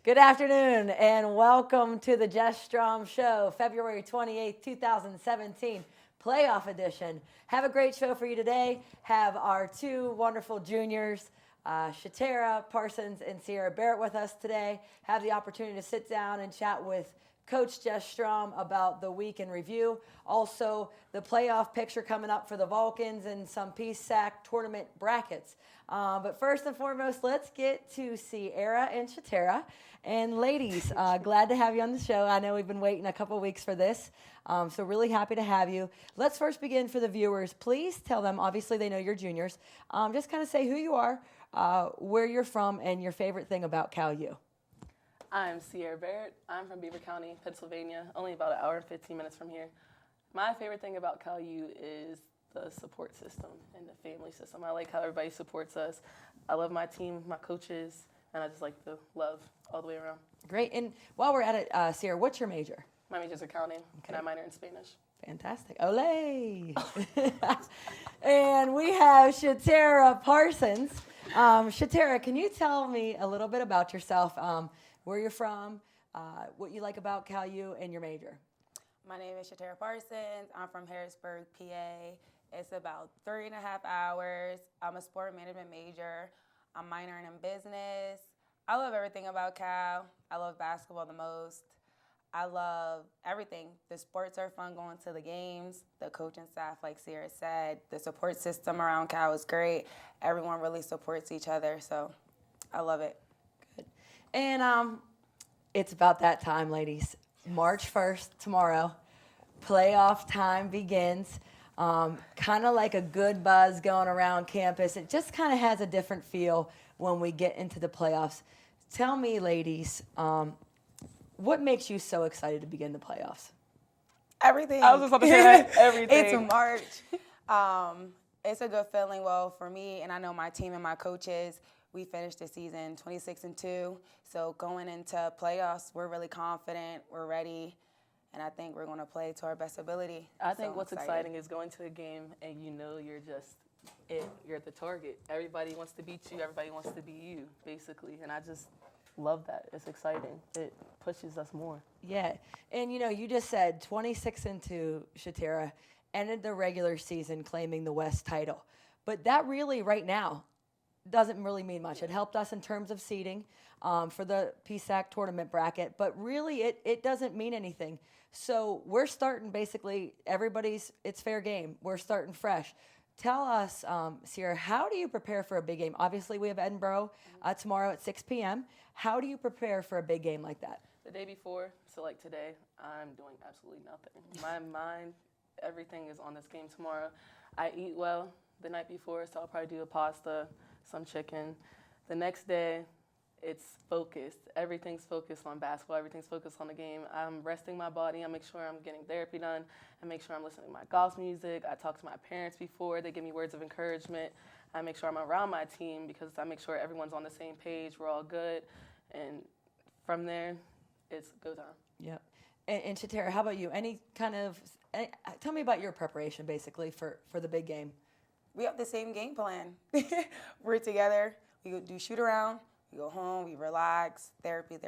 Good afternoon and welcome to the Jess Strom Show, February 28th, 2017, playoff edition. Have a great show for you today. Have our two wonderful juniors, Shatera Parsons and Sierra Barrett with us today. Have the opportunity to sit down and chat with Coach Jess Strom about the week in review. Also, the playoff picture coming up for the Vulcans and some PSAC tournament brackets. But first and foremost, let's get to Sierra and Shatera. And ladies, glad to have you on the show. I know we've been waiting a couple weeks for this, so really happy to have you. Let's first begin for the viewers. Please tell them, obviously they know you're juniors, just kind of say who you are, where you're from, and your favorite thing about Cal U. I'm Sierra Barrett. I'm from Beaver County, Pennsylvania, only about an hour and 15 minutes from here. My favorite thing about Cal U is the support system and the family system. I like how everybody supports us. I love my team, my coaches, and I just like the love all the way around. Great. And while we're at it, Sierra, what's your major? My major is accounting, and I minor in Spanish. Fantastic. Olé! And we have Shatera Parsons. Shatera, can you tell me a little bit about yourself, where you're from, what you like about Cal U, and your major? My name is Shatera Parsons. I'm from Harrisburg, PA. It's about 3.5 hours. I'm a sport management major. I'm minoring in business. I love everything about Cal. I love basketball the most. I love everything. The sports are fun, going to the games. The coaching staff, like Sierra said, the support system around Cal is great. Everyone really supports each other, so I love it. Good. And it's about that time, ladies. March 1st, tomorrow, playoff time begins. Kind of like a good buzz going around campus. It just kind of has a different feel when we get into the playoffs. Tell me, ladies, what makes you so excited to begin the playoffs? Everything. I was just about to say that. Everything. It's March. It's a good feeling. Well, for me, and I know my team and my coaches, we finished the season 26-2. So going into playoffs, we're really confident. We're ready. And I think we're going to play to our best ability. I think what's exciting is going to a game and you know you're just it. You're the target. Everybody wants to beat you. Everybody wants to be you, basically. And I just love that. It's exciting. It pushes us more. Yeah. And, you just said 26-2, Shatera, ended the regular season claiming the West title. But that really, right now, doesn't really mean much. It helped us in terms of seeding for the PSAC tournament bracket, but really it doesn't mean anything. So we're starting basically it's fair game. We're starting fresh. Tell us, Sierra, how do you prepare for a big game? Obviously, we have Edinboro tomorrow at 6 p.m. How do you prepare for a big game like that? The day before, so like today, I'm doing absolutely nothing. My mind, everything is on this game tomorrow. I eat well the night before, so I'll probably do a pasta, some chicken. The next day, it's focused. Everything's focused on basketball. Everything's focused on the game. I'm resting my body. I make sure I'm getting therapy done. I make sure I'm listening to my golf music. I talk to my parents before. They give me words of encouragement. I make sure I'm around my team because I make sure everyone's on the same page. We're all good. And from there, it's go time. Yep. And Shatera, how about you? Tell me about your preparation, basically, for the big game. We have the same game plan. We're together. We do shoot around. We go home. We relax. Therapy.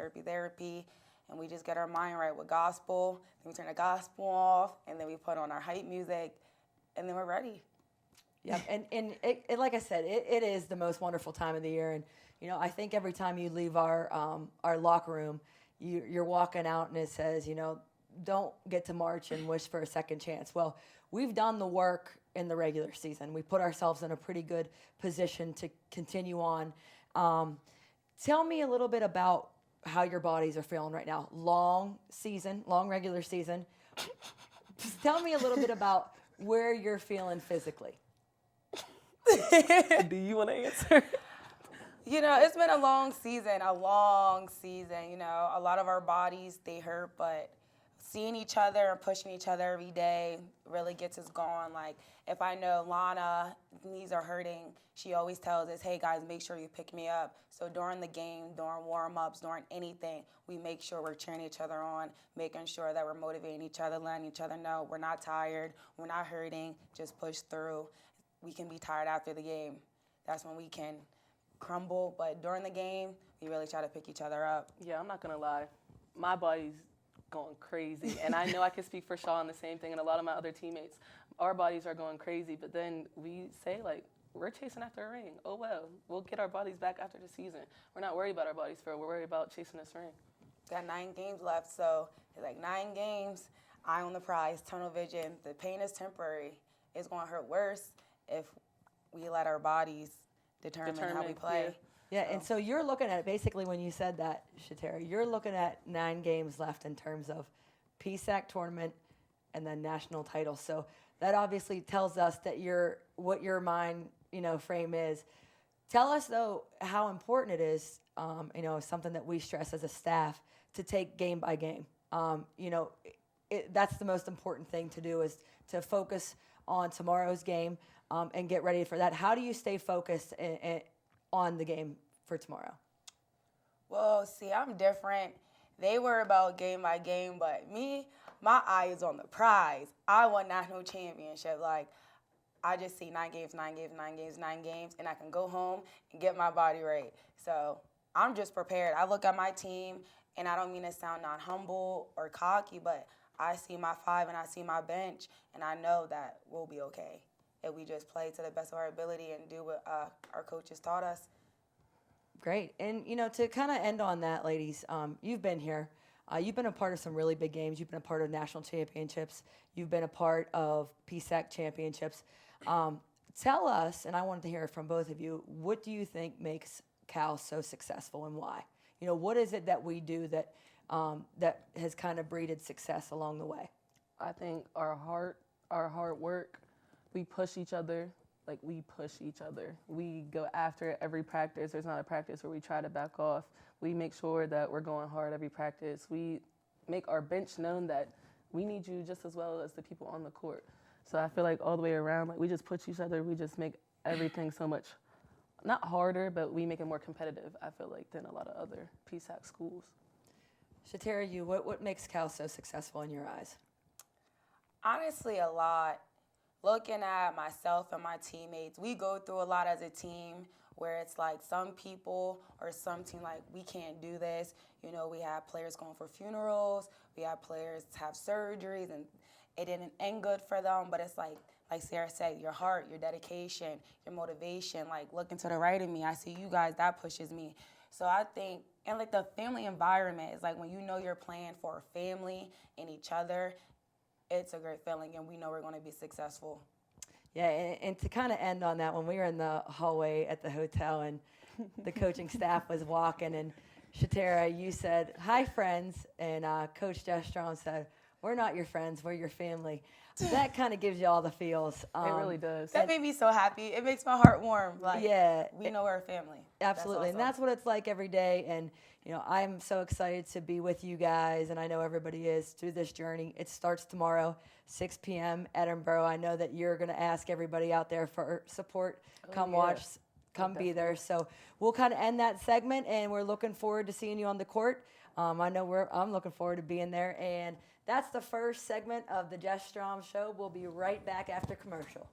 And we just get our mind right with gospel. Then we turn the gospel off. And then we put on our hype music. And then we're ready. Yep. And it, like I said, it is the most wonderful time of the year. And, I think every time you leave our locker room, you're walking out and it says, don't get to March and wish for a second chance. Well, we've done the work in the regular season. We put ourselves in a pretty good position to continue on. Tell me a little bit about how your bodies are feeling right now. Long regular season. Just tell me a little bit about where you're feeling physically. Do you want to answer? It's been a long season. A lot of our bodies, they hurt, but seeing each other and pushing each other every day really gets us going. Like, if I know Lana, knees are hurting, she always tells us, hey, guys, make sure you pick me up. So during the game, during warm-ups, during anything, we make sure we're cheering each other on, making sure that we're motivating each other, letting each other know we're not tired, we're not hurting, just push through. We can be tired after the game. That's when we can crumble. But during the game, we really try to pick each other up. Yeah, I'm not going to lie. My body's going crazy. And I know I can speak for Shaw on the same thing and a lot of my other teammates. Our bodies are going crazy. But then we say, like, we're chasing after a ring. Oh, well, we'll get our bodies back after the season. We're not worried about our bodies, we're worried about chasing this ring. Got 9 games left, so it's like 9 games, eye on the prize, tunnel vision. The pain is temporary. It's going to hurt worse if we let our bodies determine how we play. Yeah, and so you're looking at it, basically when you said that, Shatera, you're looking at 9 games left in terms of PSAC tournament and then national title. So that obviously tells us that what your mind, frame is. Tell us, though, how important it is, something that we stress as a staff, to take game by game. That's the most important thing to do, is to focus on tomorrow's game and get ready for that. How do you stay focused on the game for tomorrow? Well, see, I'm different. They were about game by game, but me, my eye is on the prize. I want national championship. Like, I just see 9 games, 9 games, 9 games, 9 games, and I can go home and get my body right. So I'm just prepared. I look at my team, and I don't mean to sound non-humble or cocky, but I see my 5 and I see my bench, and I know that we'll be okay if we just play to the best of our ability and do what our coaches taught us. Great. And, to kind of end on that, ladies, you've been here. You've been a part of some really big games. You've been a part of national championships. You've been a part of PSAC championships. Tell us, and I wanted to hear from both of you, what do you think makes Cal so successful and why? What is it that we do that has kind of breeded success along the way? I think our hard work, we push each other. Like, we push each other. We go after it every practice. There's not a practice where we try to back off. We make sure that we're going hard every practice. We make our bench known that we need you just as well as the people on the court. So I feel like all the way around, like, we just push each other. We just make everything so much, not harder, but we make it more competitive, I feel like, than a lot of other PSAC schools. Shatera, what makes Cal so successful in your eyes? Honestly, a lot. Looking at myself and my teammates, we go through a lot as a team where it's like some people or some team, like, we can't do this. We have players going for funerals. We have players have surgeries, and it didn't end good for them. But it's like Sarah said, your heart, your dedication, your motivation, like, looking to the right of me, I see you guys, that pushes me. So I think, and like the family environment is like when you're playing for a family and each other, it's a great feeling, and we know we're going to be successful. Yeah, and to kind of end on that, when we were in the hallway at the hotel and the coaching staff was walking, and Shatera, you said, "Hi, friends," and Coach Jess Strom said, "We're not your friends, we're your family." That kind of gives you all the feels. It really does. That made me so happy. It makes my heart warm. Like, yeah, we know we're a family. Absolutely, and that's what it's like every day. And I'm so excited to be with you guys, and I know everybody is, through this journey. It starts tomorrow, 6 p.m. Edinburgh. I know that you're going to ask everybody out there for support. Come watch, come be there. So we'll kind of end that segment, and we're looking forward to seeing you on the court. I know I'm looking forward to being there, and that's the first segment of the Jess Strom Show. We'll be right back after commercial.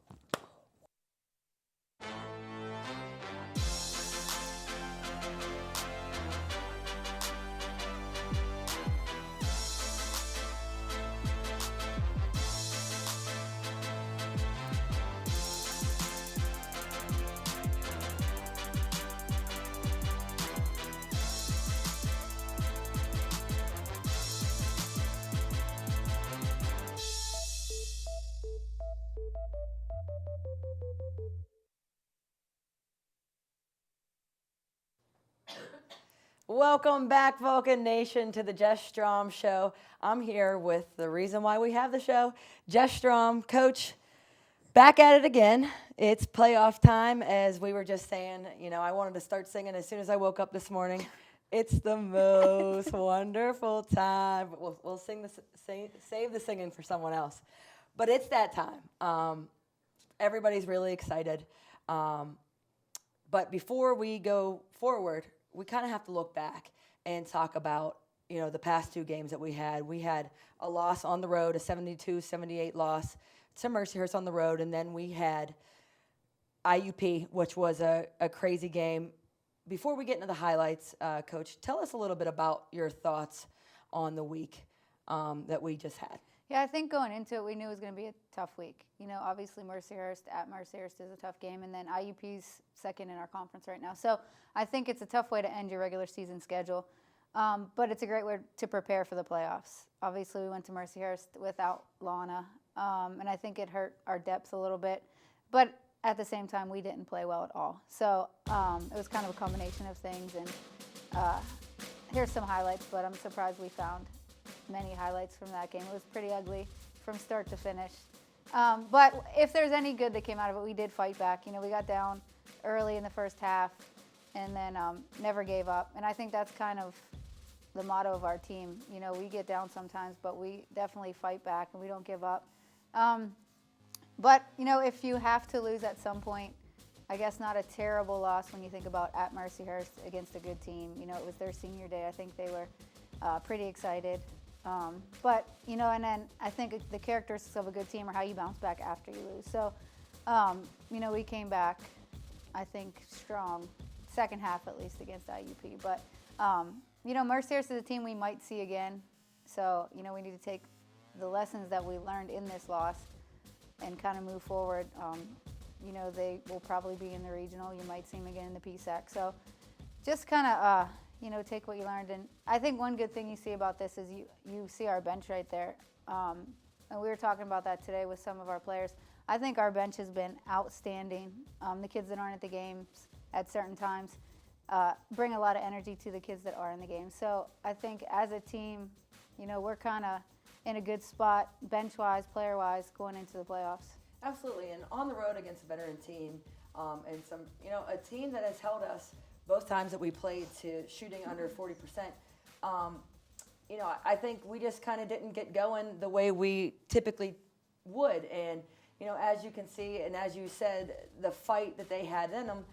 Welcome back, Vulcan Nation, to the Jess Strom Show. I'm here with the reason why we have the show, Jess Strom. Coach, back at it again. It's playoff time, as we were just saying. I wanted to start singing as soon as I woke up this morning. It's the most wonderful time. We'll save the singing for someone else. But it's that time. Everybody's really excited. But before we go forward, we kind of have to look back and talk about, the past 2 games that we had. We had a loss on the road, a 72-78 loss to Mercyhurst on the road, and then we had IUP, which was a crazy game. before we get into the highlights, Coach, tell us a little bit about your thoughts on the week that we just had. Yeah, I think going into it, we knew it was going to be a tough week. Obviously Mercyhurst at Mercyhurst is a tough game, and then IUP's second in our conference right now. So I think it's a tough way to end your regular season schedule, but it's a great way to prepare for the playoffs. Obviously, we went to Mercyhurst without Lana, and I think it hurt our depth a little bit. But at the same time, we didn't play well at all. So it was kind of a combination of things. And here's some highlights, but I'm surprised we found many highlights from that game. It was pretty ugly from start to finish. But if there's any good that came out of it, we did fight back. We got down early in the first half and then never gave up. And I think that's kind of the motto of our team. We get down sometimes, but we definitely fight back and we don't give up. But if you have to lose at some point, I guess not a terrible loss when you think about at Mercyhurst against a good team. It was their senior day. I think they were pretty excited. But, and then I think the characteristics of a good team are how you bounce back after you lose. So, we came back, I think, strong, second half at least against IUP. But, Mercyhurst is a team we might see again. So, we need to take the lessons that we learned in this loss and kind of move forward. They will probably be in the regional. You might see them again in the PSAC. So, just kind of, take what you learned. And I think one good thing you see about this is you see our bench right there. And we were talking about that today with some of our players. I think our bench has been outstanding. The kids that aren't at the games at certain times bring a lot of energy to the kids that are in the game. So I think as a team, we're kind of in a good spot, bench-wise, player-wise, going into the playoffs. Absolutely, and on the road against a veteran team, and some, a team that has held us both times that we played to shooting under 40%. I think we just kind of didn't get going the way we typically would. And, as you can see, and as you said, the fight that they had in them,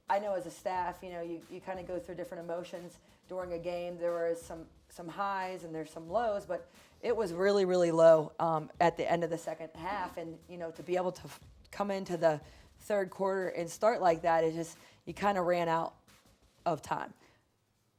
I know as a staff, you kind of go through different emotions during a game. There was some highs and there's some lows, but it was really, really low at the end of the second half. And, to be able to come into the third quarter and start like that is just, you kind of ran out of time.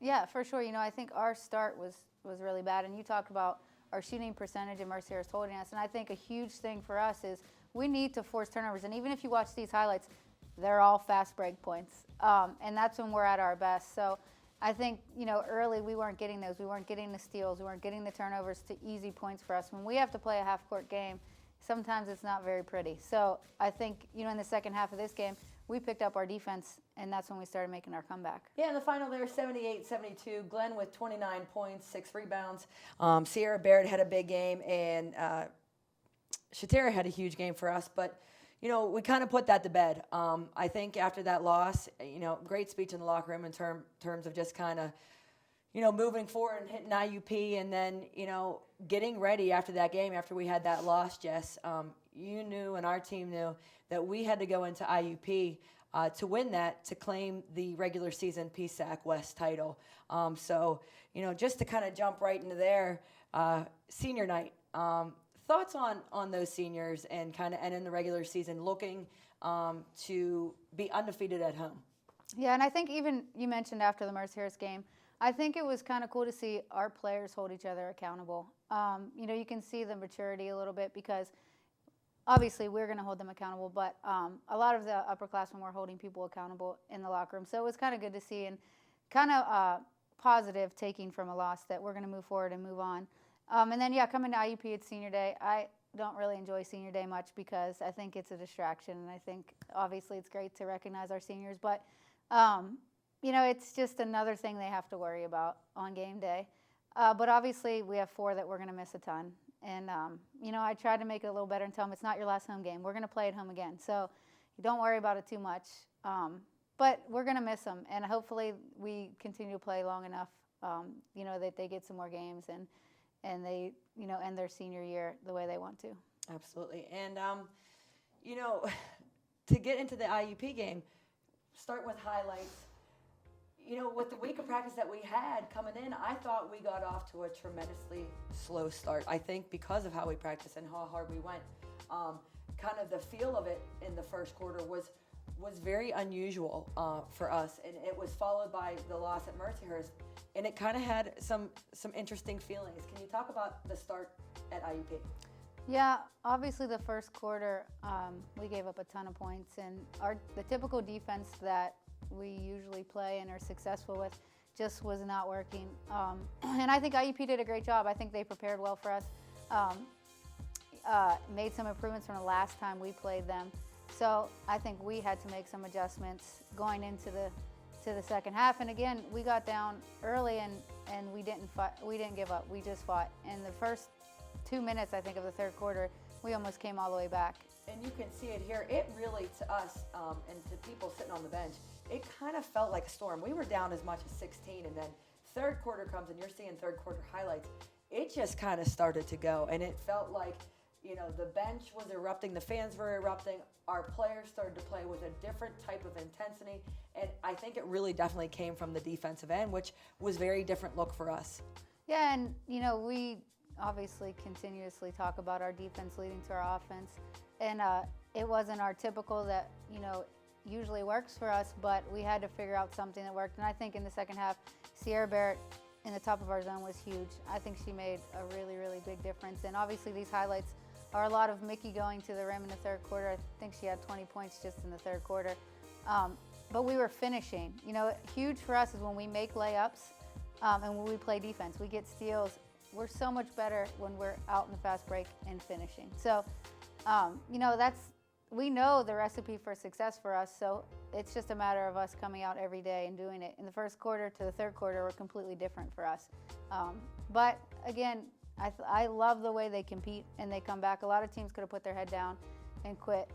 Yeah, for sure. I think our start was really bad. And you talked about our shooting percentage and Mercyhurst holding us. And I think a huge thing for us is we need to force turnovers. And even if you watch these highlights, they're all fast break points. And that's when we're at our best. So I think, early we weren't getting those. We weren't getting the steals. We weren't getting the turnovers to easy points for us. When we have to play a half-court game, sometimes it's not very pretty. So I think, in the second half of this game, we picked up our defense, and that's when we started making our comeback. Yeah, in the final there, 78-72. Glenn with 29 points, 6 rebounds. Sierra Barrett had a big game, and Shatera had a huge game for us. But, we kind of put that to bed. I think after that loss, great speech in the locker room in terms of just kind of, moving forward and hitting IUP, and then, getting ready after that game, after we had that loss, Jess. You knew and our team knew that we had to go into IUP to win that, to claim the regular season PSAC West title. So, just to kind of jump right into there, senior night. Thoughts on those seniors and kind of ending the regular season looking to be undefeated at home? Yeah, and I think even you mentioned after the Mercyhurst game, I think it was kind of cool to see our players hold each other accountable. You can see the maturity a little bit because obviously we're going to hold them accountable, but a lot of the upperclassmen were holding people accountable in the locker room. So it was kind of good to see and kind of positive taking from a loss that we're going to move forward and move on. And then, coming to IUP, it's senior day. I don't really enjoy senior day much because I think it's a distraction, and I think obviously it's great to recognize our seniors, but it's just another thing they have to worry about on game day. But obviously we have 4 that we're going to miss a ton. And, I tried to make it a little better and tell them it's not your last home game. We're going to play at home again. So don't worry about it too much. But we're going to miss them. And hopefully we continue to play long enough, that they get some more games and they, end their senior year the way they want to. Absolutely. And, to get into the IUP game, start with highlights. With the week of practice that we had coming in, I thought we got off to a tremendously slow start. I think because of how we practiced and how hard we went, kind of the feel of it in the first quarter was was very unusual for us, and it was followed by the loss at Mercyhurst, and it kind of had some interesting feelings. Can you talk about the start at IUP? Yeah, obviously the first quarter, we gave up a ton of points, and the typical defense that we usually play and are successful with just was not working. And I think IUP did a great job. I think they prepared well for us, made some improvements from the last time we played them. So I think we had to make some adjustments going into the second half. And again, we got down early and we didn't fight, we didn't give up. We just fought. In the first 2 minutes, I think, of the third quarter, we almost came all the way back. And you can see it here. It really, to us and to people sitting on the bench, it kind of felt like a storm. We were down as much as 16, and then third quarter comes, and you're seeing third quarter highlights. It just kind of started to go, and it felt like, you know, the bench was erupting, the fans were erupting, our players started to play with a different type of intensity, and I think it really definitely came from the defensive end, which was very different look for us. Yeah, and, you know, we obviously continuously talk about our defense leading to our offense, and it wasn't our typical that, you know, usually works for us, but we had to figure out something that worked. And I think in the second half, Sierra Barrett in the top of our zone was huge. I think she made a really, really big difference. And obviously these highlights are a lot of Mickey going to the rim in the third quarter. I think she had 20 points just in the third quarter. But we were finishing. You know, huge for us is when we make layups and when we play defense. We get steals. We're so much better when we're out in the fast break and finishing. So, you know, we know the recipe for success for us, so it's just a matter of us coming out every day and doing it. In the first quarter to the third quarter were completely different for us. But again, I love the way they compete and they come back. A lot of teams could have put their head down and quit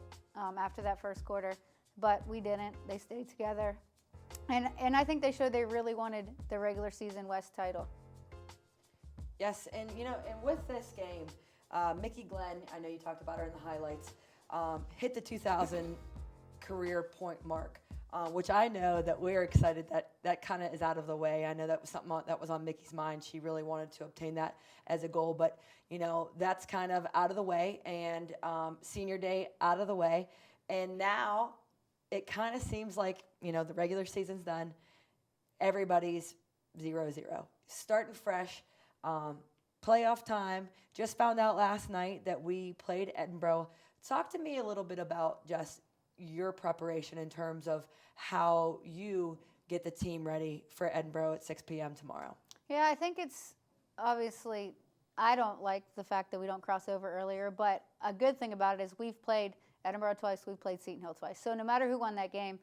after that first quarter, but we didn't. They stayed together. And I think they showed they really wanted the regular season West title. Yes, and you know, and with this game, Mickey Glenn, I know you talked about her in the highlights, hit the 2,000 career point mark, which I know that we're excited that kind of is out of the way. I know that was something that was on Mickey's mind. She really wanted to obtain that as a goal, but you know, that's kind of out of the way, and senior day out of the way, and now it kind of seems like, you know, the regular season's done. Everybody's 0-0, starting fresh. Playoff time. Just found out last night that we played Edinboro. Talk to me a little bit about just your preparation in terms of how you get the team ready for Edinboro at 6 p.m. tomorrow. Yeah, I think it's obviously, I don't like the fact that we don't cross over earlier, but a good thing about it is we've played Edinboro twice, we've played Seton Hill twice. So no matter who won that game,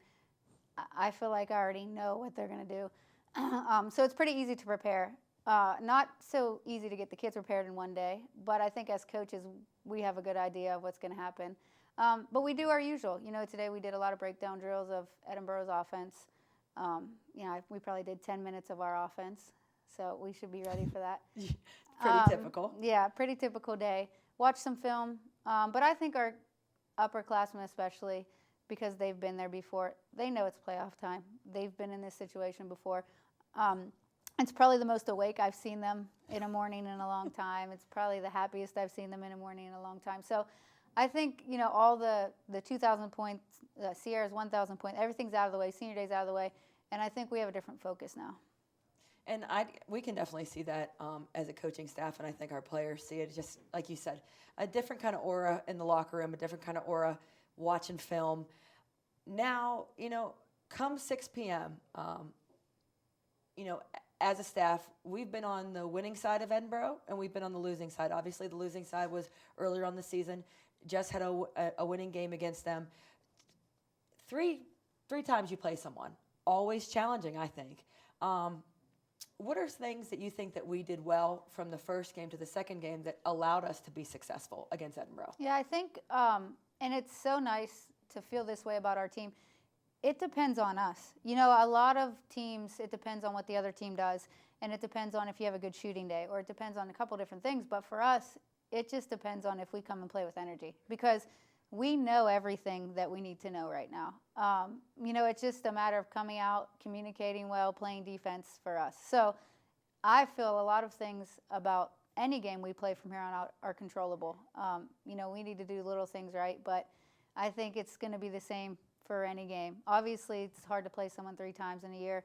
I feel like I already know what they're going to do. So it's pretty easy to prepare. Not so easy to get the kids prepared in one day, but I think as coaches, we have a good idea of what's going to happen. But we do our usual. You know, today we did a lot of breakdown drills of Edinboro's offense. You know, we probably did 10 minutes of our offense, so we should be ready for that. Pretty typical. Yeah, pretty typical day. Watch some film. But I think our upperclassmen especially, because they've been there before, they know it's playoff time. They've been in this situation before. It's probably the most awake I've seen them in a morning in a long time. It's probably the happiest I've seen them in a morning in a long time. So I think, you know, all the 2,000 points, Sierra's 1,000 points, everything's out of the way, senior day's out of the way, and I think we have a different focus now. And we can definitely see that as a coaching staff, and I think our players see it, just like you said, a different kind of aura in the locker room, a different kind of aura watching film. Now, you know, come 6 p.m., you know, as a staff, we've been on the winning side of Edinboro, and we've been on the losing side. Obviously, the losing side was earlier on the season. Jess had a winning game against them. Three times you play someone. Always challenging, I think. What are things that you think that we did well from the first game to the second game that allowed us to be successful against Edinboro? Yeah, I think, and it's so nice to feel this way about our team. It depends on us. You know, a lot of teams, it depends on what the other team does, and it depends on if you have a good shooting day, or it depends on a couple different things. But for us, it just depends on if we come and play with energy, because we know everything that we need to know right now. You know, it's just a matter of coming out, communicating well, playing defense for us. So I feel a lot of things about any game we play from here on out are controllable. You know, we need to do little things right, but I think it's going to be the same for any game. Obviously, it's hard to play someone 3 times in a year,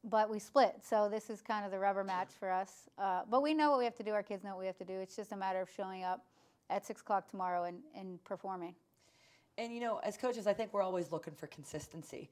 but we split. So this is kind of the rubber match for us. But we know what we have to do. Our kids know what we have to do. It's just a matter of showing up at 6 o'clock tomorrow and performing. And, as coaches, I think we're always looking for consistency.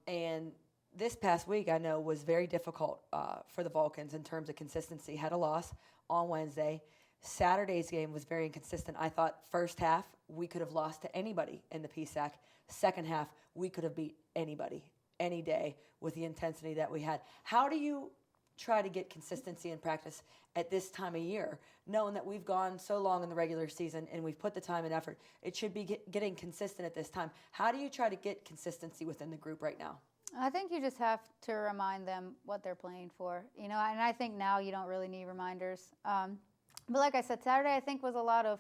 And this past week, I know, was very difficult for the Vulcans in terms of consistency. Had a loss on Wednesday. Saturday's game was very inconsistent. I thought first half, we could have lost to anybody in the PSAC. Second half, we could have beat anybody, any day, with the intensity that we had. How do you try to get consistency in practice at this time of year, knowing that we've gone so long in the regular season and we've put the time and effort? It should be getting consistent at this time. How do you try to get consistency within the group right now? I think you just have to remind them what they're playing for, and I think now you don't really need reminders. But like I said, Saturday I think was a lot of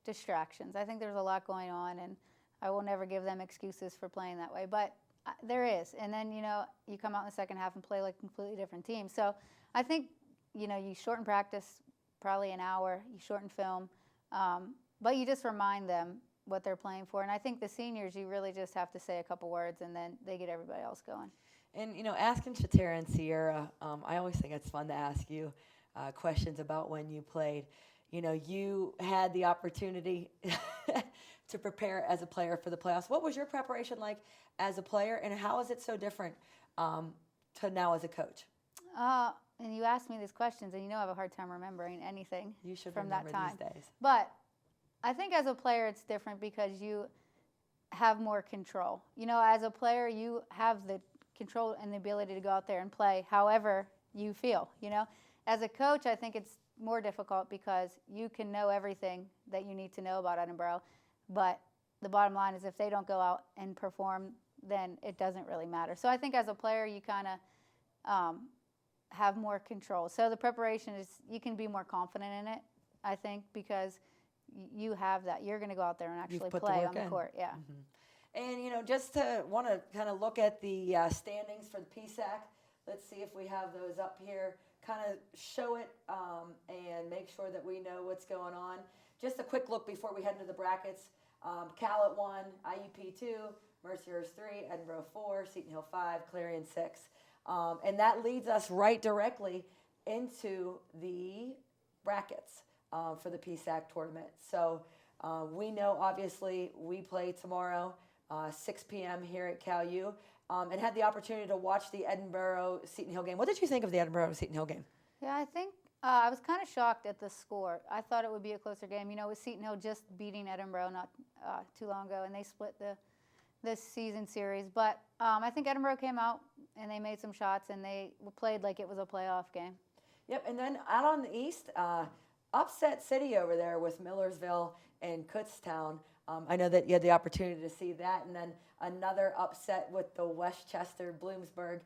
distractions. I think there's a lot going on, and I will never give them excuses for playing that way. But there is. And then, you come out in the second half and play like a completely different team. So I think, you shorten practice probably an hour, you shorten film, but you just remind them what they're playing for. And I think the seniors, you really just have to say a couple words, and then they get everybody else going. And, asking Shatera and Sierra, I always think it's fun to ask you questions about when you played. You had the opportunity to prepare as a player for the playoffs. What was your preparation like as a player, and how is it so different to now as a coach? And you asked me these questions, and I have a hard time remembering anything you should from that time. These days. But I think as a player it's different because you have more control. As a player you have the control and the ability to go out there and play however you feel. As a coach, I think it's more difficult because you can know everything that you need to know about Edinboro, but the bottom line is if they don't go out and perform, then it doesn't really matter. So I think as a player, you kind of have more control. So the preparation is, you can be more confident in it, I think, because you have that. You're going to go out there and actually play on the court. Yeah. Mm-hmm. And, just to want to kind of look at the standings for the PSAC, let's see if we have those up here. Kind of show it and make sure that we know what's going on. Just a quick look before we head into the brackets. Cal at 1, IUP 2, Mercyhurst 3, Edinboro 4, Seton Hill 5, Clarion 6. And that leads us right directly into the brackets for the PSAC tournament. So we know, obviously, we play tomorrow, 6 p.m. here at Cal U. And had the opportunity to watch the Edinboro-Seton Hill game. What did you think of the Edinboro-Seton Hill game? Yeah, I think I was kind of shocked at the score. I thought it would be a closer game. With Seton Hill just beating Edinboro not too long ago, and they split this season series. But I think Edinboro came out, and they made some shots, and they played like it was a playoff game. Yep, and then out on the east, upset city over there with Millersville and Kutztown. I know that you had the opportunity to see that, and then another upset with the Westchester-Bloomsburg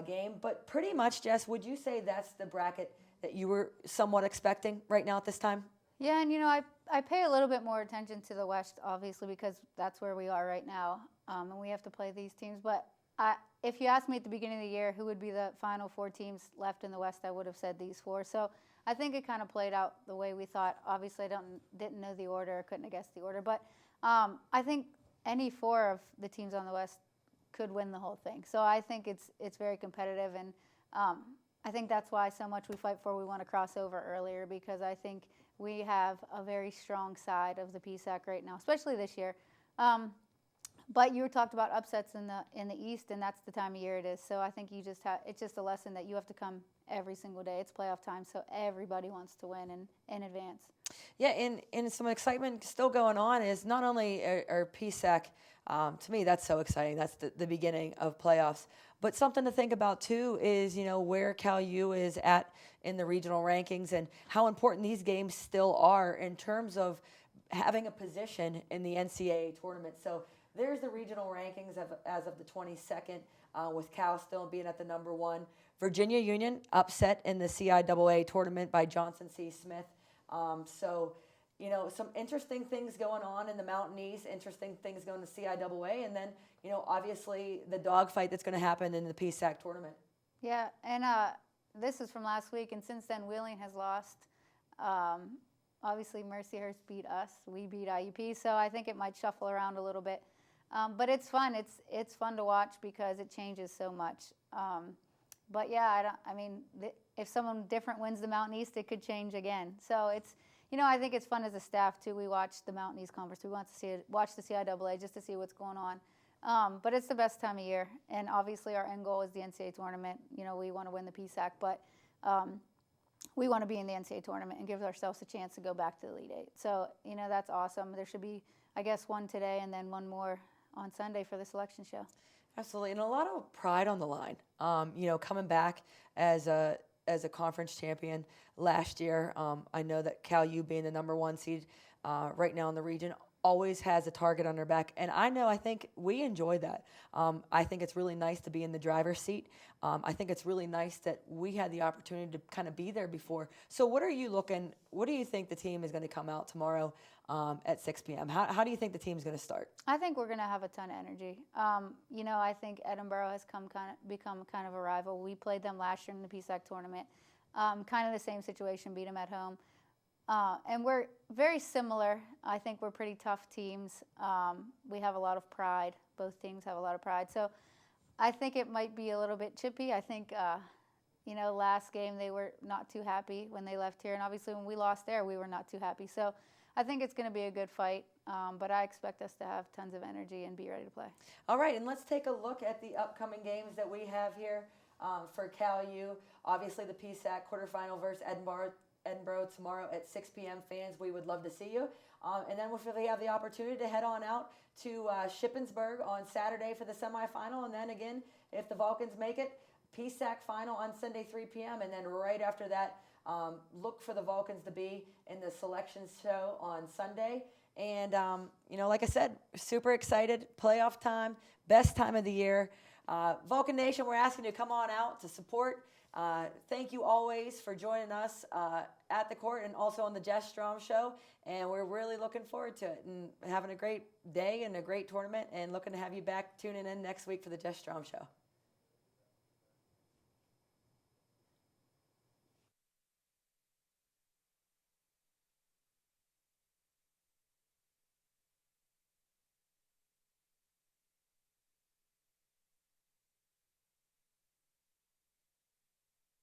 game. But pretty much, Jess, would you say that's the bracket that you were somewhat expecting right now at this time? Yeah, and I pay a little bit more attention to the West, obviously, because that's where we are right now, and we have to play these teams. But if you asked me at the beginning of the year who would be the final 4 teams left in the West, I would have said these 4. So I think it kind of played out the way we thought. Obviously, I didn't know the order, couldn't have guessed the order, but I think any 4 of the teams on the West could win the whole thing. So I think it's very competitive, and I think that's why so much we fight for. We want to cross over earlier because I think we have a very strong side of the PSAC right now, especially this year. But you talked about upsets in the East, and that's the time of year it is. So I think it's just a lesson that you have to come every single day. It's playoff time, so everybody wants to win in advance. Yeah, and some excitement still going on is not only our PSAC, to me that's so exciting. That's the beginning of playoffs. But something to think about too is, where Cal U is at in the regional rankings and how important these games still are in terms of having a position in the NCAA tournament. So there's the regional rankings as of the 22nd, with Cal still being at the number 1. Virginia Union upset in the CIAA tournament by Johnson C. Smith. So, some interesting things going on in the Mountain East, interesting things going to CIAA, and then, obviously the dogfight that's going to happen in the PSAC tournament. Yeah, and this is from last week, and since then Wheeling has lost. Obviously Mercyhurst beat us. We beat IUP, so I think it might shuffle around a little bit. But it's fun. It's fun to watch because it changes so much. But yeah, if someone different wins the Mountain East, it could change again. So it's, I think it's fun as a staff too. We watch the Mountain East Conference. We want to watch the CIAA just to see what's going on. But it's the best time of year, and obviously our end goal is the NCAA tournament. We want to win the PSAC, but we want to be in the NCAA tournament and give ourselves a chance to go back to the Elite Eight. So that's awesome. There should be, I guess, one today and then one more on Sunday for the selection show. Absolutely, and a lot of pride on the line. Coming back as a conference champion last year, I know that Cal U being the number 1 seed right now in the region always has a target on their back, and I think we enjoy that. I think it's really nice to be in the driver's seat. I think it's really nice that we had the opportunity to kind of be there before. So what do you think the team is going to come out tomorrow at 6 p.m.? How do you think the team's going to start? I think we're going to have a ton of energy. I think Edinboro has become kind of a rival. We played them last year in the PSAC tournament. Kind of the same situation, beat them at home. And we're very similar. I think we're pretty tough teams. We have a lot of pride. Both teams have a lot of pride. So I think it might be a little bit chippy. I think, last game they were not too happy when they left here. And obviously when we lost there, we were not too happy. So I think it's going to be a good fight. But I expect us to have tons of energy and be ready to play. All right, and let's take a look at the upcoming games that we have here for Cal U. Obviously the PSAC quarterfinal versus Edinboro tomorrow at 6 p.m. Fans, we would love to see you. And then we'll really have the opportunity to head on out to Shippensburg on Saturday for the semifinal. And then again, if the Vulcans make it, PSAC final on Sunday 3 p.m. And then right after that, look for the Vulcans to be in the selection show on Sunday. And, like I said, super excited. Playoff time, best time of the year. Vulcan Nation, we're asking you to come on out to support. Thank you always for joining us at the court and also on the Jess Strom show. And we're really looking forward to it and having a great day and a great tournament and looking to have you back tuning in next week for the Jess Strom show.